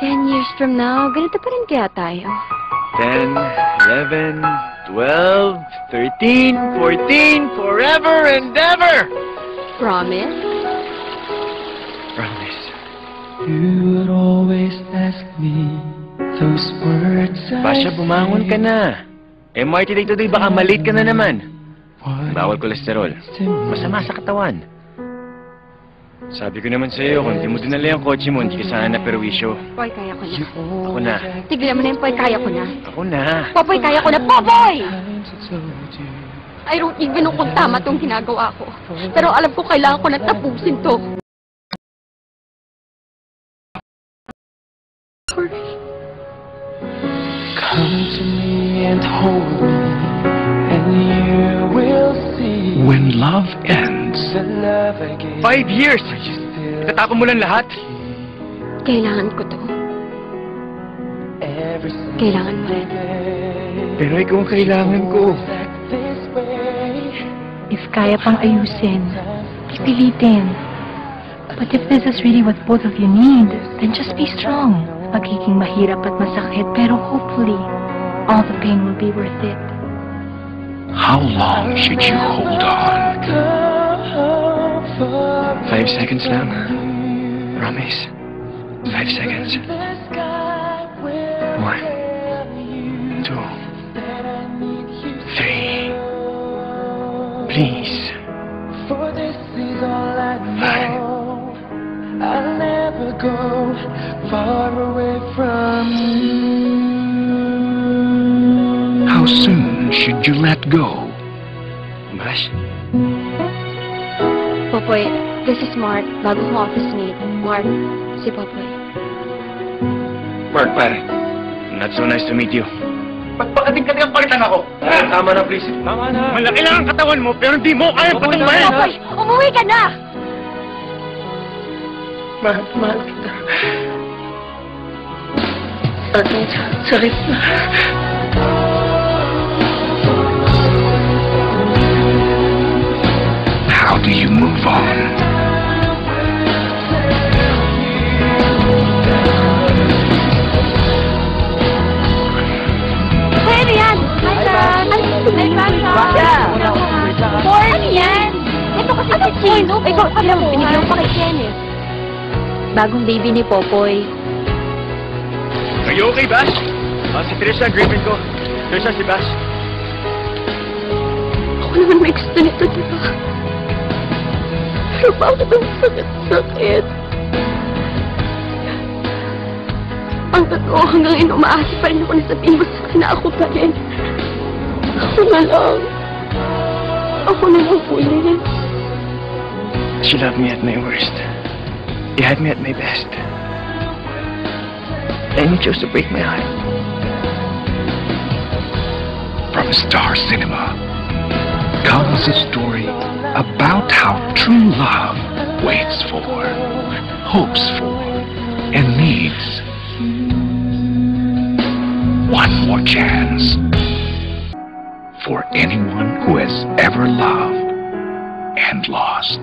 10 years from now, ganito pa rin kaya tayo. 10, 11, 12, 13, 14, forever and ever! Promise? Promise. You would always ask me those words. Basha, bumangon ka na. MRT day today, baka malate ka na naman. Bawal kolesterol. Masama sa katawan. Sabi ko naman sa'yo, kung hindi mo dinala yung kotse mo, hindi ka sana naperwisyo. Poy, kaya ko na. Ako na. Tigilan mo na yung Poy, kaya ko na. Ako na. Popoy, kaya ko na. Popoy! I don't even know kung tama tong ginagawa ko. Pero alam ko kailangan ko na tapusin to. Come to me and hold me, and you will see. When love ends, The love I gave 5 years! Itatapon mo lang lahat? Kailangan ko to. every Kailangan mo rin. Pero ikaw ang kailangan ko. this way. If kaya pang ayusin, pipilitin. But if this is really what both of you need, then just be strong. Magiging mahirap at masakit, pero hopefully, all the pain will be worth it. how long should you hold on? 5 seconds lang. Promise. 5 seconds. 1, 2, 3. Please. For this is all I know. I'll never go far away from you. How soon should you let go? Bash? Popoy, this is Mark. Bagong office mate. Mark, si Popoy. Mark, pare. Not so nice to meet you. Pagpakating-kating ang palitan ako. Tama na, please. Tama na. Malaki lang ang katawan mo, pero hindi mo kaya patumbayan. Popoy, umuwi ka na! Mahal kita. Aking sakit na. How do you move on? Hey, Rian! Hi, Dad! Hi, Basha! Boy, ano yan? Ito kasi si Chino. Ikaw, alam mo, binigyan pa kay Kenneth. Bagong baby ni Popoy. Are you okay, Bash? Si Trisha, ang grieving ko. Trisha, si Bash. Ako naman may gusto nito, di ba? Pero bakit ang sakit-sakit? Ang totoo hanggang ngayon umaasa pa rin ako na sabihin mo sa akin na ako pa rin. Ako na lang. Ako na lang ulit. She loved me at my worst. You had me at my best. And you chose to break my heart. From Star Cinema comes a story about how true love waits for, hopes for, and needs one more chance for anyone who has ever loved and lost.